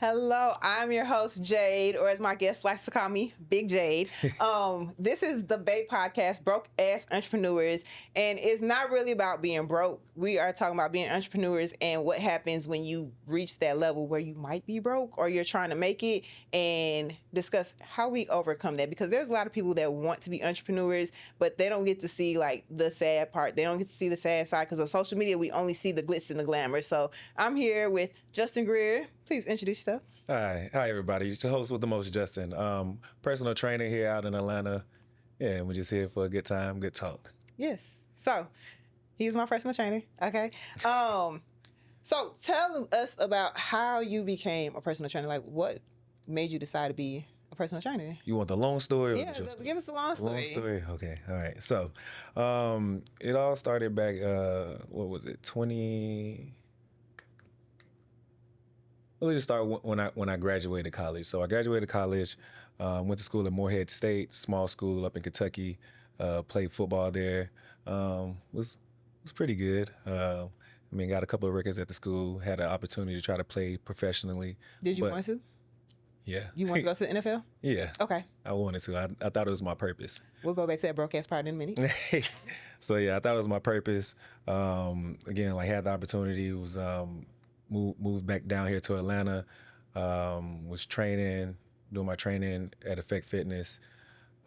Hello, I'm your host, Jade, or as my guest likes to call me, Big Jade. This is the B.A.E podcast, Broke Ass Entrepreneurs, and it's not really about being broke. We are talking about being entrepreneurs and what happens when you reach that level where you might be broke or you're trying to make it, and discuss how we overcome that. Because there's a lot of people that want to be entrepreneurs, but they don't get to see like the sad part. They don't get to see the sad side because on social media, we only see the glitz and the glamour. So I'm here with Justin Grier. Please introduce yourself. Hi everybody. It's your host with the most, Justin. Personal trainer here out in Atlanta. Yeah, and we're just here for a good time, good talk. Yes. So he's my personal trainer. Okay. So tell us about how you became a personal trainer. Like, what made you decide to be a personal trainer? You want the long story? Or Yeah, the short story? give us the long story. Long story. Okay. All right. So, it all started back. What was it? Let me just start when I graduated college. So I graduated college, went to school at Morehead State, small school up in Kentucky. Played football there. Was pretty good. Got a couple of records at the school. Had an opportunity to try to play professionally. Did you want to? Yeah. You want to go to the NFL? Yeah. Okay. I wanted to. I thought it was my purpose. We'll go back to that broadcast part in a minute. So yeah, I thought it was my purpose. Again, like had the opportunity. Was moved back down here to Atlanta. Was training, doing my training at Effect Fitness.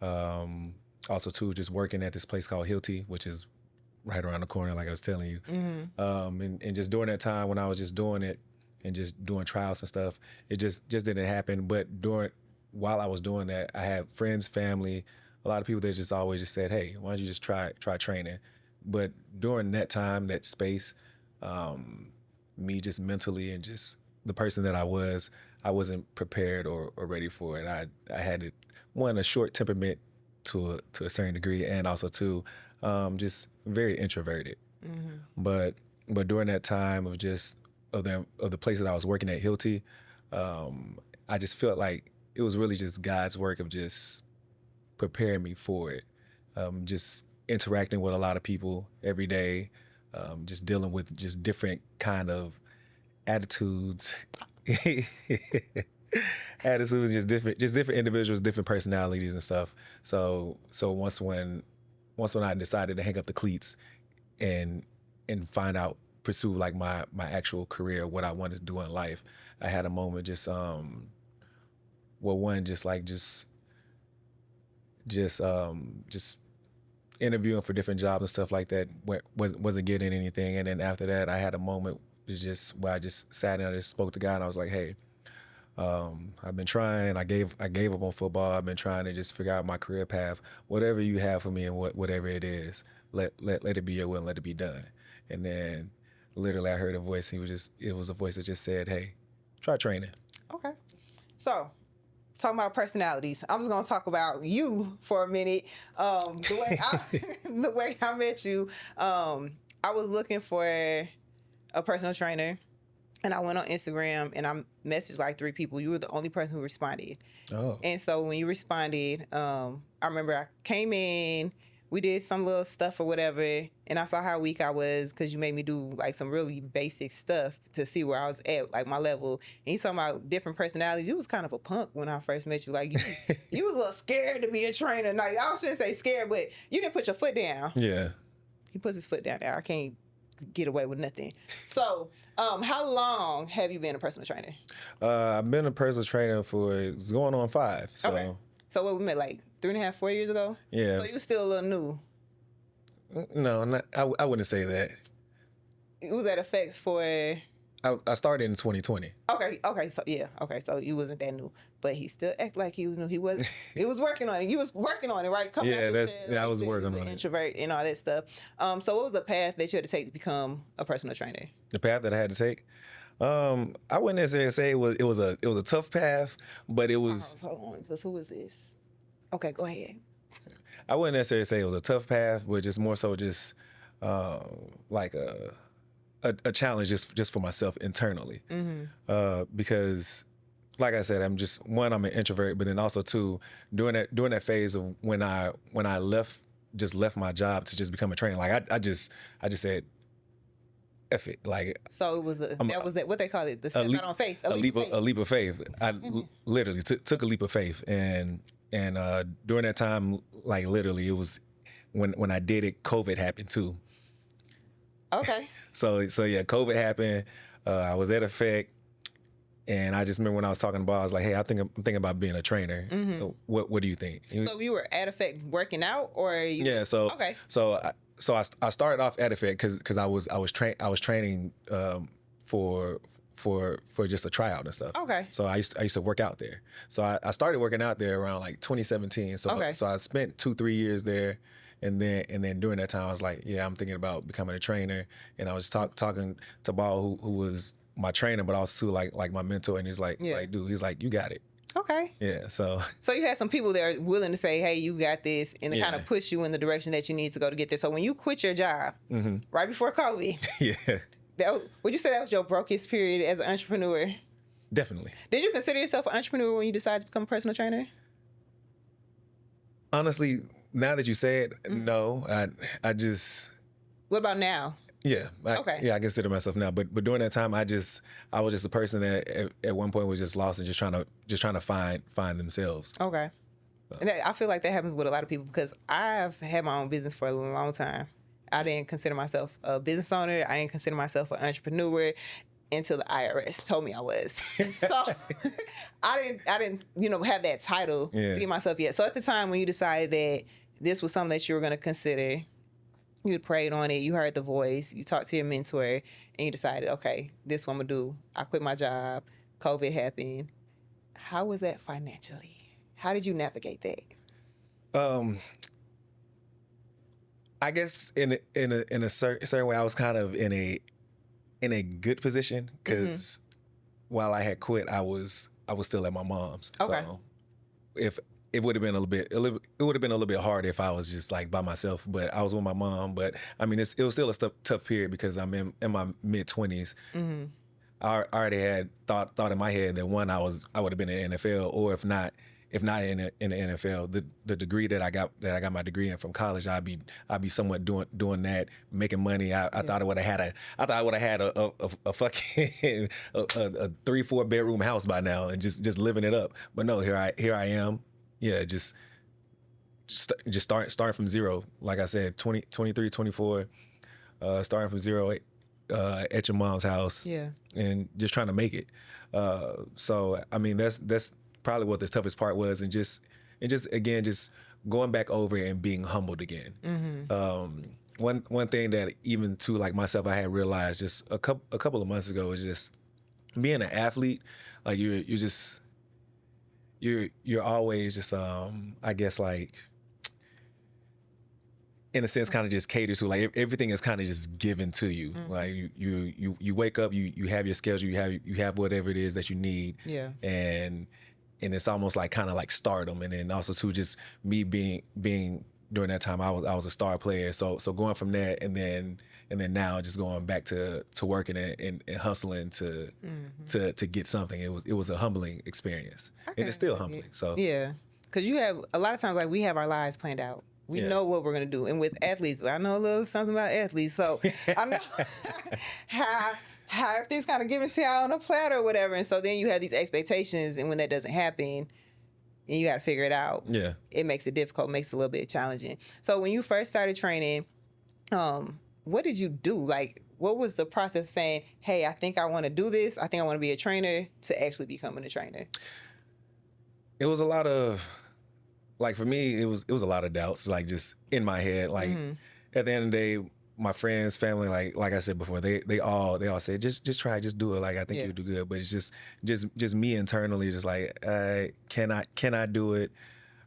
Also too, just working at this place called Hilty, which is right around the corner, like I was telling you. Mm-hmm. And just during that time when I was just doing it and just doing trials and stuff, it just didn't happen. But while I was doing that, I had friends, family, a lot of people that just always just said, "Hey, why don't you just try training?" But during that time, that space, me just mentally and just the person that I wasn't prepared or ready for it. I had a short temperament to a certain degree, and also too, just very introverted. Mm-hmm. But during that time of the place that I was working at Hilty, I just felt like it was really just God's work of just preparing me for it. Just interacting with a lot of people every day, just dealing with just different kind of attitudes, just different individuals, different personalities and stuff. So once when I decided to hang up the cleats and pursue like my actual career, what I wanted to do in life, I had a moment just interviewing for different jobs and stuff like that, wasn't getting anything. And then after that, I had a moment where I just sat and I just spoke to God, and I was like, "Hey, I've been trying. I gave up on football. I've been trying to just figure out my career path. Whatever you have for me, and whatever it is, let it be your will and let it be done." And then, literally, I heard a voice. It was a voice that just said, "Hey, try training." Okay, so. Talking about personalities, I'm just gonna talk about you for a minute. The way I met you, I was looking for a personal trainer, and I went on Instagram and I messaged like 3 people. You were the only person who responded. Oh. And so when you responded, I remember I came in. We did some little stuff or whatever, and I saw how weak I was because you made me do like some really basic stuff to see where I was at, like my level. And you talking about different personalities. You was kind of a punk when I first met you. Like you was a little scared to be a trainer. Like I shouldn't say scared, but you didn't put your foot down. Yeah. He puts his foot down there. I can't get away with nothing. So, how long have you been a personal trainer? I've been a personal trainer for it's going on 5. So. Okay. So what we met like 3.5, 4 years ago? Yeah. So you still a little new. No, I wouldn't say that. It was at Effects for... I started in 2020. Okay, so yeah. Okay, so you wasn't that new. But he still acted like he was new. He was working on it. You was working on it, right? I was working on it. Introvert and all that stuff. So what was the path that you had to take to become a personal trainer? The path that I had to take? I wouldn't necessarily say it was a tough path, but it was... Hold on, because who is this? Okay, go ahead. I wouldn't necessarily say it was a tough path, but just more so just like a challenge just for myself internally. Mm-hmm. Because, like I said, I'm an introvert, but then also too, during that phase of when I left my job to just become a trainer, like I just said, F it. Like, So it was what they call it, the step out on faith. A leap of faith. I literally took a leap of faith, and during that time, like literally, it was when I did it, COVID happened too. Okay. So yeah, COVID happened. I was at Effect, and I just remember when I was talking about, I was like, "Hey, I'm thinking about being a trainer. Mm-hmm. What do you think?" So you were at Effect working out, or you? Yeah. So okay. So I started off at Effect because I was training for just a tryout and stuff. Okay. So I used to work out there. So I started working out there around like 2017. So okay. So I spent 2-3 years there. And then during that time, I was like, yeah, I'm thinking about becoming a trainer. And I was talking to Ball, who was my trainer, but also too like my mentor. And he's like, dude, he's like, you got it. Okay. Yeah. So you had some people that are willing to say, hey, you got this, and kind of push you in the direction that you need to go to get there. So when you quit your job right before COVID, would you say that was your brokest period as an entrepreneur? Definitely. Did you consider yourself an entrepreneur when you decided to become a personal trainer? Honestly, now that you say it, no. I just. What about now? Yeah. Okay. Yeah, I consider myself now, but during that time, I was just a person that at one point was just lost and just trying to find themselves. Okay. So. And I feel like that happens with a lot of people because I've had my own business for a long time. I didn't consider myself a business owner. I didn't consider myself an entrepreneur until the IRS told me I was. So I didn't have that title to give myself yet. So at the time when you decided that this was something that you were going to consider, you prayed on it, you heard the voice, you talked to your mentor, and you decided, okay, this is what I'm going to do. I quit my job. COVID happened. How was that financially? How did you navigate that? I guess in a certain way, I was kind of in a good position because while I had quit, I was still at my mom's. Okay. So if it would have been a little bit hard if I was just like by myself, but I was with my mom. But I mean, it was still a tough period because I'm in my mid-20s. Mm-hmm. I already had thought in my head that one, I would have been in the NFL, or if not in the NFL, the degree that I got my degree in from college, I'd be somewhat doing that, making money. I thought I would have had a fucking a 3-4 bedroom house by now and just living it up. But no, here I am. Yeah, just starting from zero. Like I said, 23, 24, starting from zero at your mom's house. Yeah. And just trying to make it. So I mean, that's probably what the toughest part was, and just going back over and being humbled again. Mm-hmm. One thing that even to like myself, I had realized just a couple of months ago is just being an athlete. Like you're always just I guess like in a sense kind of just catered to, like everything is kind of just given to you. Mm-hmm. Like you wake up, you have your schedule, you have whatever it is that you need. Yeah. And it's almost like kind of like stardom. And then also too, just me being during that time, I was a star player. So going from that and then now just going back to working and hustling to get something. It was a humbling experience. Okay. And it's still humbling. So yeah, because you have a lot of times, like we have our lives planned out. We know what we're gonna do. And with athletes, I know a little something about athletes, so I know how everything's kind of given to y'all on a platter or whatever. And so then you have these expectations, and when that doesn't happen, and you got to figure it out. Yeah, it makes it difficult, makes it a little bit challenging. So when you first started training, what did you do? Like, what was the process of saying, hey, I think I want to do this, I think I want to be a trainer, to actually becoming a trainer? It was a lot of, like for me, it was a lot of doubts, like just in my head. Like at the end of the day, my friends, family, like I said before, they all say, just try, just do it. Like I think you'll do good. But it's just me internally, just like, can I do it?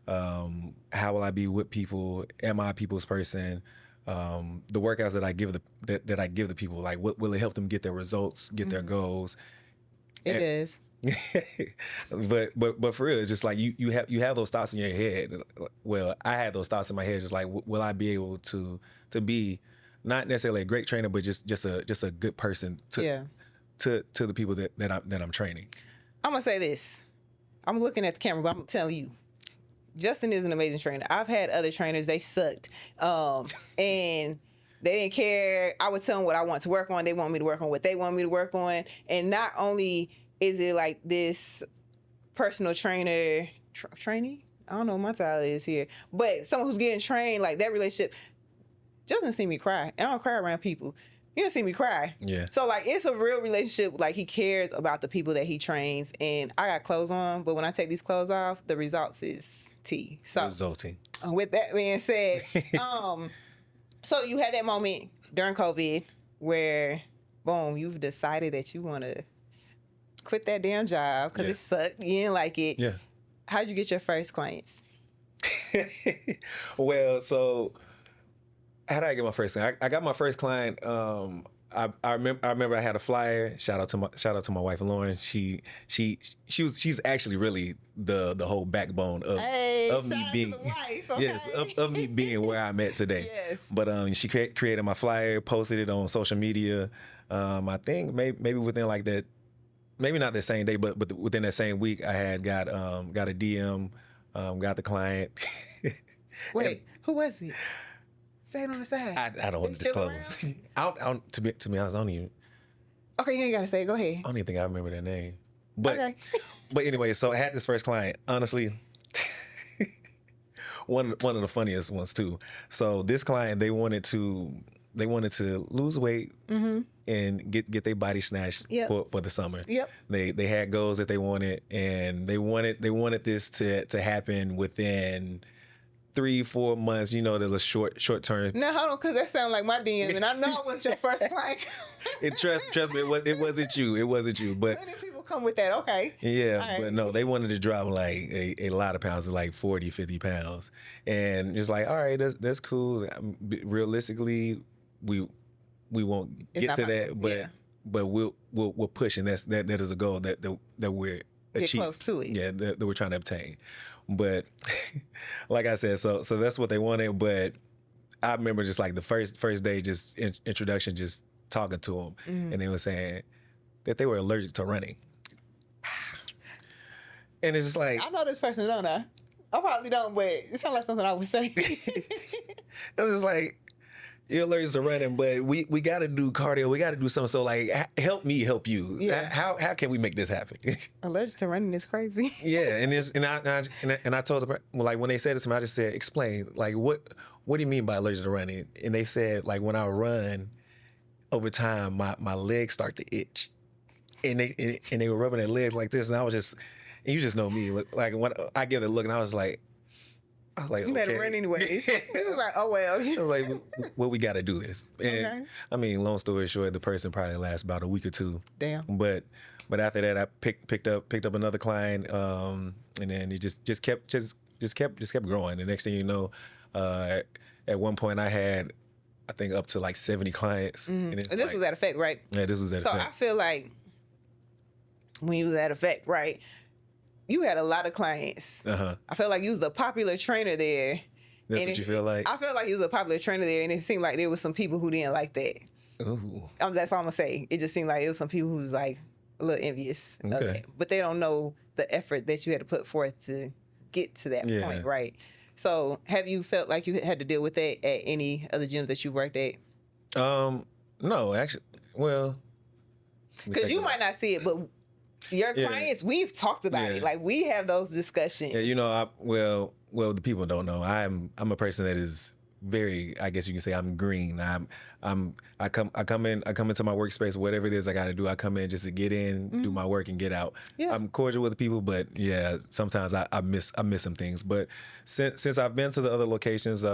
How will I be with people? Am I a people's person? The workouts that I give the people, like will it help them get their results, get their goals? It is. but for real, it's just like you have those thoughts in your head. Well, I had those thoughts in my head, just like, will I be able to be not necessarily a great trainer, but just a good person to the people that I'm training. I'm gonna say this. I'm looking at the camera, but I'm telling you, Justin is an amazing trainer. I've had other trainers, they sucked, and They didn't care. I would tell them what I want to work on. They want me to work on what they want me to work on. And not only is it like this personal trainer, trainee? I don't know what my title is here. But someone who's getting trained, like that relationship, just doesn't see me cry. I don't cry around people. You don't see me cry. Yeah. So, like, it's a real relationship. Like, he cares about the people that he trains. And I got clothes on, but when I take these clothes off, the results is T. So, Resulting. with that being said, so you had that moment during COVID where, boom, you've decided that you want to quit that damn job because it sucked. You didn't like it. Yeah. How'd you get your first clients? Well, so how did I get my first client? I got my first client. I remember I had a flyer. Shout out to my wife Lauren. She's actually really the whole backbone of me being to the wife, okay? yes of me being where I'm at today. Yes. But she created my flyer, posted it on social media. I think maybe within like that, maybe not the same day, but within that same week, I had got a DM, got the client. Wait, who was he? Say it on the side. I don't want to disclose. To be honest, I don't even. Okay, you ain't gotta say it. Go ahead. I don't even think I remember their name. But okay. But anyway, so I had this first client. Honestly, one of the funniest ones too. So this client, they wanted to lose weight and get their body snatched for the summer. Yep. They had goals that they wanted, and they wanted this to happen within 3-4 months. You know, there's a short term. No, hold on, because that sounds like my DM, and I know I wasn't your first client. Trust me, it wasn't you. It wasn't you. But many people come with that. Okay. Yeah, right. But no, they wanted to drop like a lot of pounds, like 40, 50 pounds, and it's like, all right, that's cool. Realistically, we won't get to that, but we'll push, and that is a goal that we're get close to it. Yeah, that we're trying to obtain. But like I said, so that's what they wanted. But I remember just like the first day, just introduction, just talking to them, and they were saying that they were allergic to running. And it's just like, I know this person, don't I? I probably don't, but it sounds like something I would say. It was just like, you're allergic to running, but we got to do cardio. We got to do something. So like, help me help you. Yeah. How can we make this happen? Allergic to running is crazy. Yeah, and I told them, like, when they said this to me, I just said, explain, like, what do you mean by allergic to running? And they said, like, when I run, over time my legs start to itch, and they were rubbing their legs like this, and I was just, and you just know me, like when I give it a look, and I was like, you better run anyways. It was like, oh well. I was like, well, we got to do this. And Okay. I mean, long story short, the person probably lasts about a week or two. Damn. But after that, I picked up another client, and then it just kept growing. The next thing you know, at one point I had, I think, up to like 70 clients. And this was at Effect, right? Yeah, this was at Effect. So I feel like when you was at Effect, right, you had a lot of clients. I felt like you was the popular trainer there. That's what you feel like? I felt like you was a popular trainer there, and it seemed like there was some people who didn't like that. Ooh. That's all I'm gonna say. It just seemed like it was some people who was like a little envious of Okay. that. But they don't know the effort that you had to put forth to get to that point, right? So have you felt like you had to deal with that at any other gyms that you worked at? No, actually, well, Because you might not see it, but your clients, we've talked about it. Like, we have those discussions. Yeah, you know, well, the people don't know. I'm a person that is very, I guess you can say, I'm green. I come into my workspace, whatever it is I got to do. I come in just to get in, do my work, and get out. Yeah. I'm cordial with the people, but yeah, sometimes I miss some things. But since I've been to the other locations,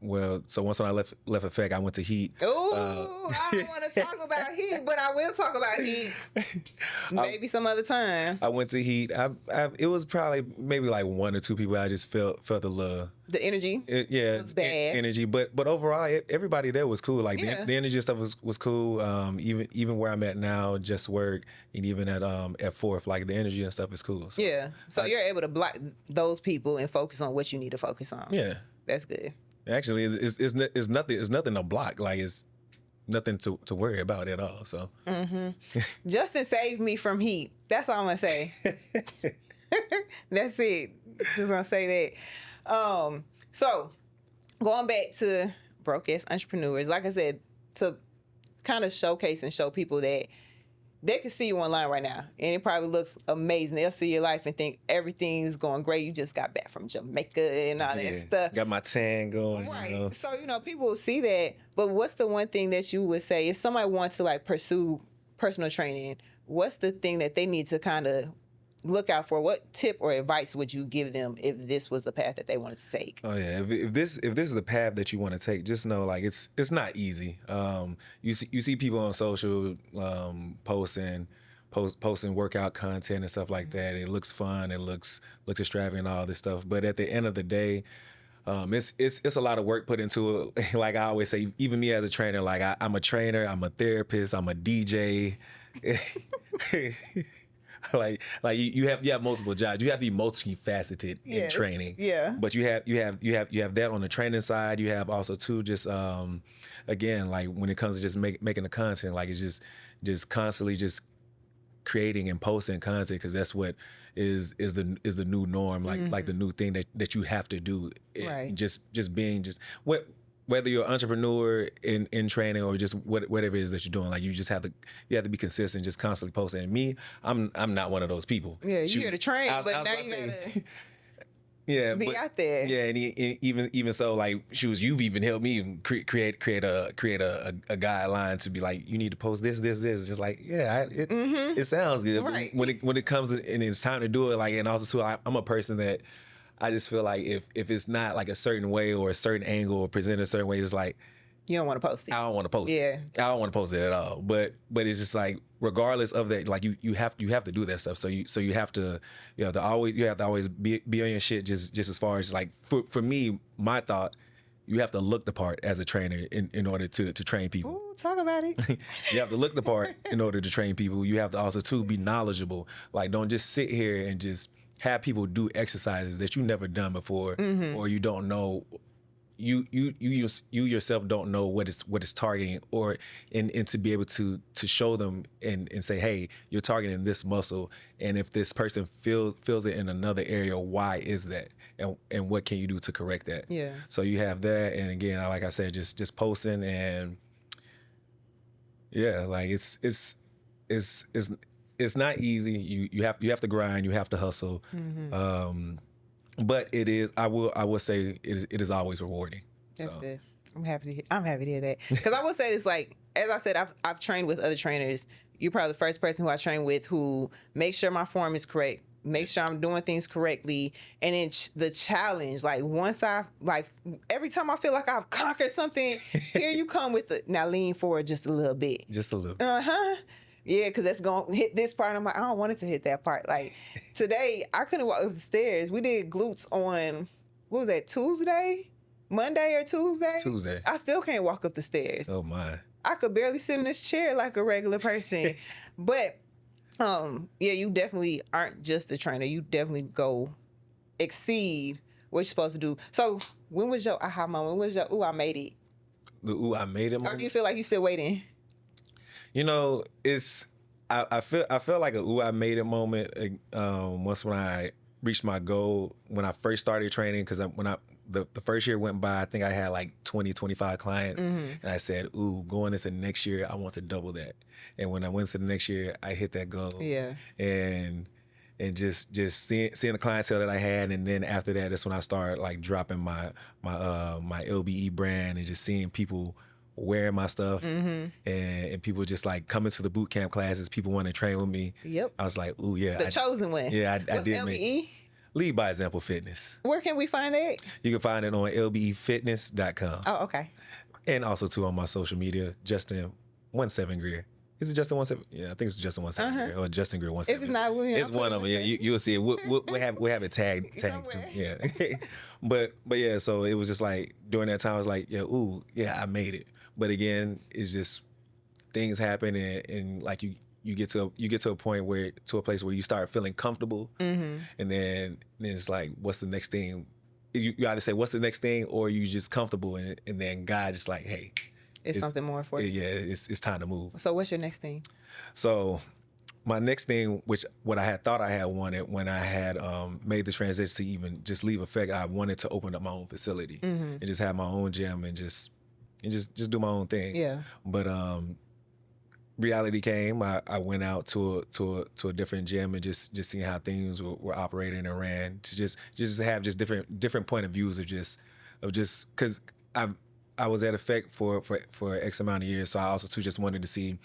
well, so once when I left Effect, I went to Heat. Oh, I don't want to talk about Heat, but I will talk about Heat maybe some other time. I went to Heat. It was probably maybe like 1 or 2 people I just felt the love. The energy, it was bad. Energy, but overall, everybody there was cool. Like the energy stuff was cool. Even where I'm at now, just work, and even at Fourth, like the energy and stuff is cool. So, yeah, so you're able to block those people and focus on what you need to focus on. Yeah, that's good. Actually, it's nothing to block. Like, it's nothing to worry about at all. So Justin saved me from Heat. That's all I'm gonna say. That's it. Just gonna say that. So going back to broke ass entrepreneurs. Like I said, to kind of showcase and show people that they can see you online right now, and it probably looks amazing. They'll see your life and think everything's going great. You just got back from Jamaica and all that stuff. Got my tan going. Right. You know? So, people will see that. But what's the one thing that you would say if somebody wants to like pursue personal training? What's the thing that they need to kind of look out for? What tip or advice would you give them if this was the path that they wanted to take? Oh yeah, if this is the path that you want to take, just know like it's not easy. You see people on social posting workout content and stuff like that. It looks fun, it looks extravagant, all this stuff. But at the end of the day, it's a lot of work put into it. Like I always say, even me as a trainer, like I'm a trainer, I'm a therapist, I'm a DJ. like you have multiple jobs. You have to be multifaceted in training. Yeah. But you have that on the training side. You have also too just again, like when it comes to just making the content, like it's just constantly just creating and posting content, because that's what is the new norm, like the new thing that you have to do. Right. Just being whether you're an entrepreneur in training or just whatever it is that you're doing, like you have to be consistent, just constantly posting. And me, I'm not one of those people. Yeah, you're here to train, but now you gotta be out there. Yeah, and even so, like you've even helped me create a guideline to be like, you need to post this. Just like it sounds good. Right. When it comes to, and it's time to do it, like, and also too, I'm a person that I just feel like if it's not like a certain way or a certain angle or presented a certain way, it's like, you don't want to post it. I don't want to post it. I don't want to post it at all. But it's just like, regardless of that, like you have to do that stuff. So you have to always be on your shit, just as far as like for me, my thought, you have to look the part as a trainer in order to train people. Ooh, talk about it. You have to look the part in order to train people. You have to also too be knowledgeable. Like, don't just sit here and just have people do exercises that you never done before, or you don't know. You yourself don't know what it's targeting, and to be able to show them and say, hey, you're targeting this muscle, and if this person feels it in another area, why is that, and what can you do to correct that? Yeah. So you have that, and again, like I said, just posting, and yeah, like it's not easy. You have to grind. You have to hustle. But it is. I will say it is always rewarding. That's good. I'm happy to hear that, because I will say this, like, as I said, I've trained with other trainers. You're probably the first person who I train with who makes sure my form is correct, make sure I'm doing things correctly, and then the challenge. Like, once every time I feel like I've conquered something, here you come with the now lean forward just a little bit. Just a little. Yeah, because that's going to hit this part. I'm like, I don't want it to hit that part. Like, today, I couldn't walk up the stairs. We did glutes on, what was that, Tuesday? Monday or Tuesday? It's Tuesday. I still can't walk up the stairs. Oh, my. I could barely sit in this chair like a regular person. But, yeah, you definitely aren't just a trainer. You definitely go exceed what you're supposed to do. So, when was your aha moment? When was your, ooh, I made it? The ooh, I made it moment? Or do you feel like you're still waiting? I feel like a ooh, I made it moment once when I reached my goal when I first started training, because the first year went by, I think I had like 25 clients, and I said, ooh, going into the next year, I want to double that. And when I went to the next year, I hit that goal. Yeah. And just seeing the clientele that I had, and then after that, that's when I started like dropping my LBE brand, and just seeing people wearing my stuff, and people just like coming to the boot camp classes, people want to train with me. Yep. I was like, ooh, yeah. The chosen one. Yeah, I did LBE? Lead by Example Fitness. Where can we find that? You can find it on lbefitness.com. Oh, okay. And also too on my social media, Justin17 Greer. Is it Justin 17? Yeah, I think it's Justin 17 Greer, or Justin Greer 17. If it's not, it's one of them. Yeah, you'll see it. We'll have it tagged too. Yeah. but yeah, so it was just like during that time, I was like, yeah, ooh, yeah, I made it. But again, it's just things happen, and like you get to a point to a place where you start feeling comfortable, and then it's like, what's the next thing? You either say what's the next thing, or you just comfortable, and then God just like, hey, it's something more for you. Yeah, it's time to move. So what's your next thing? So my next thing, what I had thought I had wanted when I had made the transition to even just leave effect, I wanted to open up my own facility and just have my own gym and just and just do my own thing. Yeah. But reality came. I went out to a different gym and just seeing how things were operating and ran, to just have just different point of views of just because I was at Effect for X amount of years, so I also too just wanted to see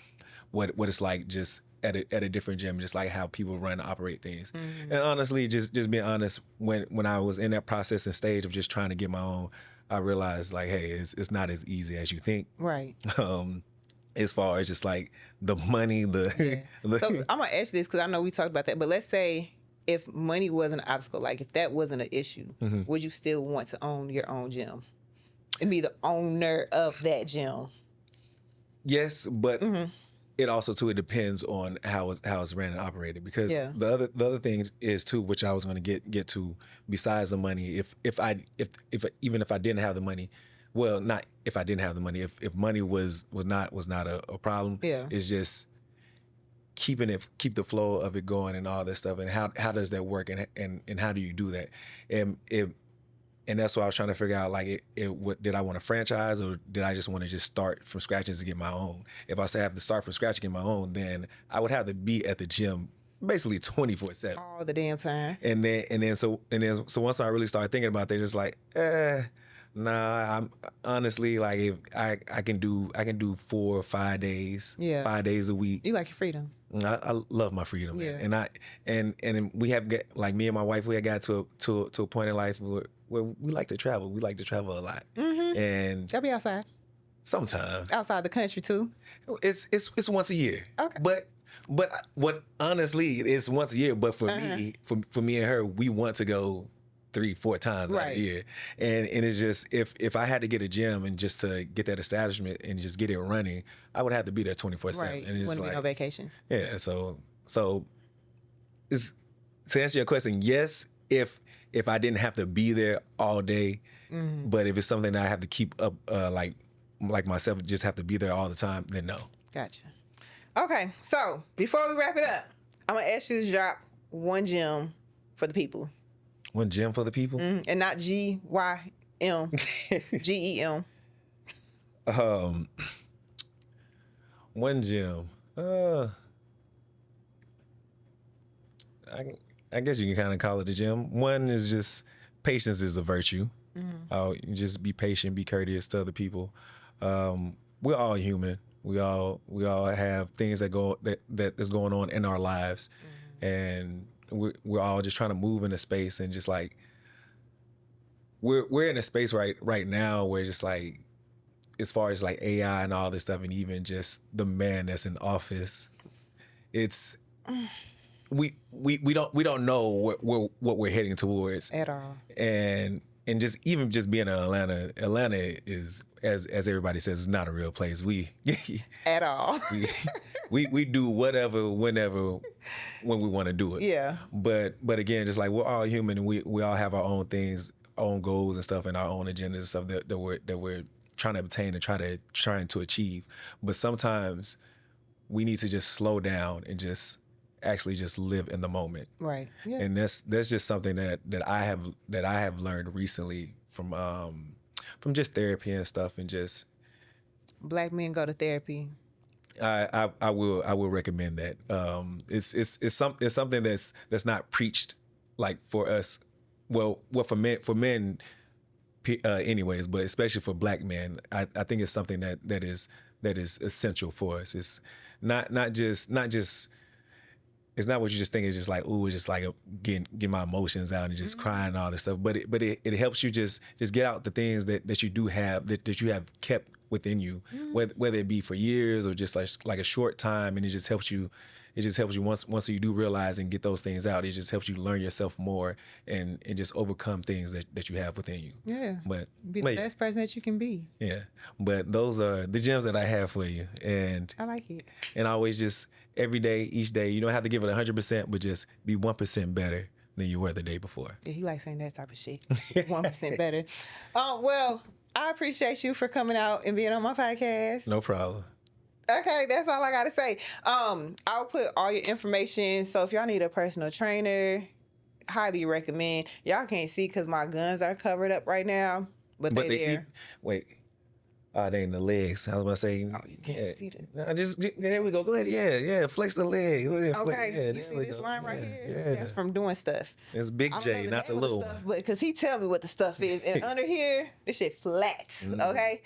what it's like just at a different gym, just like how people run and operate things. And honestly, just being honest, when I was in that process and stage of just trying to get my own, I realized like, hey, it's not as easy as you think. Right. As far as just like the money, So I'm gonna ask you this because I know we talked about that, but let's say if money wasn't an obstacle, like if that wasn't an issue, would you still want to own your own gym and be the owner of that gym? Yes, but it also too, it depends on how it's ran and operated, because the other thing is too, which I was going to get to, besides the money, if even if I didn't have the money, well, not if I didn't have the money, if money was not a problem, it's just keep the flow of it going and all this stuff, and how does that work, and how do you do that, and that's what I was trying to figure out. Like, what did I want to franchise, or did I just want to just start from scratch and to get my own? If I have to start from scratch and get my own, then I would have to be at the gym basically 24/7 all the damn time. And then so once I really started thinking about that, just like, nah. I'm honestly like, if I can do 4 or 5 days, 5 days a week. You like your freedom. I love my freedom, man. And we have like me and my wife, we had got to a point in life where we like to travel. We like to travel a lot, and gotta be outside. Sometimes outside the country too. It's once a year. Okay. But what honestly, it's once a year. But for me, for me and her, we want to go 3-4 times out a year, and it's just if I had to get a gym and just to get that establishment and just get it running, I would have to be there 24/7. Right. And it's Wouldn't like be no vacations. Yeah. So it's, to answer your question, yes. If I didn't have to be there all day, but if it's something that I have to keep up, like myself, just have to be there all the time, then no. Gotcha. Okay, so before we wrap it up, I'm gonna ask you to drop one gym for the people. One gym for the people, and not GYM, GEM. One gym. I guess you can kind of call it a gym. One is just patience is a virtue. You just be patient, be courteous to other people. We're all human. We all have things that is going on in our lives, and we're all just trying to move in a space, and just like we're in a space right now where just like, as far as like AI and all this stuff, and even just the man that's in office, it's we don't know what we're heading towards at all. And just even just being in Atlanta is, as everybody says, is not a real place. We at all. we do whatever, whenever, when we want to do it. Yeah. But again, just like, we're all human, and we all have our own things, own goals and stuff, and our own agendas and stuff that we're trying to obtain and trying to achieve. But sometimes we need to just slow down and just actually just live in the moment. Right. Yeah. And that's just something that I have learned recently from just therapy and stuff, and just Black men go to therapy. I will recommend that. It's something that's not preached, like, for us. Well, for men anyways, but especially for Black men, I think it's something that is essential for us. It's not just it's not what you just think. It's just like, ooh, it's just like getting my emotions out and just crying and all this stuff. But it helps you just get out the things that you do have, that you have kept within you, whether it be for years or just like a short time. And it just helps you. It just helps you once you do realize and get those things out. It just helps you learn yourself more and just overcome things that you have within you. Yeah. But be the best person that you can be. Yeah. But those are the gems that I have for you. And I like it. And always just every day, each day, you don't have to give it 100%, but just be 1% better than you were the day before. Yeah, he likes saying that type of shit. 1% better. Well, I appreciate you for coming out and being on my podcast. No problem. Okay, that's all I gotta say. I'll put all your information. So if y'all need a personal trainer, highly recommend. Y'all can't see because my guns are covered up right now, but they there. Wait. They in the legs. I was about to say. Oh, you can't see that. No, there we go. Go ahead. Yeah. Flex the leg. Go ahead, flex. Okay, Yeah, you see this go. line right here? Yeah. That's from doing stuff. It's Big I don't J, know not the name of little stuff, one. but because he tell me what the stuff is, and under here, this shit flat, okay,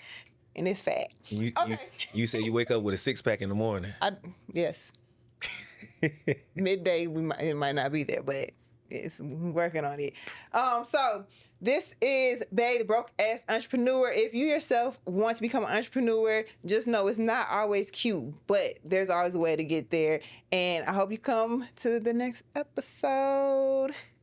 and it's fat. You say you wake up with a 6-pack in the morning. Yes. Midday, it might not be there, but it's working on it. So this is B.A.E, the broke ass entrepreneur. If you yourself want to become an entrepreneur, just know it's not always cute, but there's always a way to get there. And I hope you come to the next episode.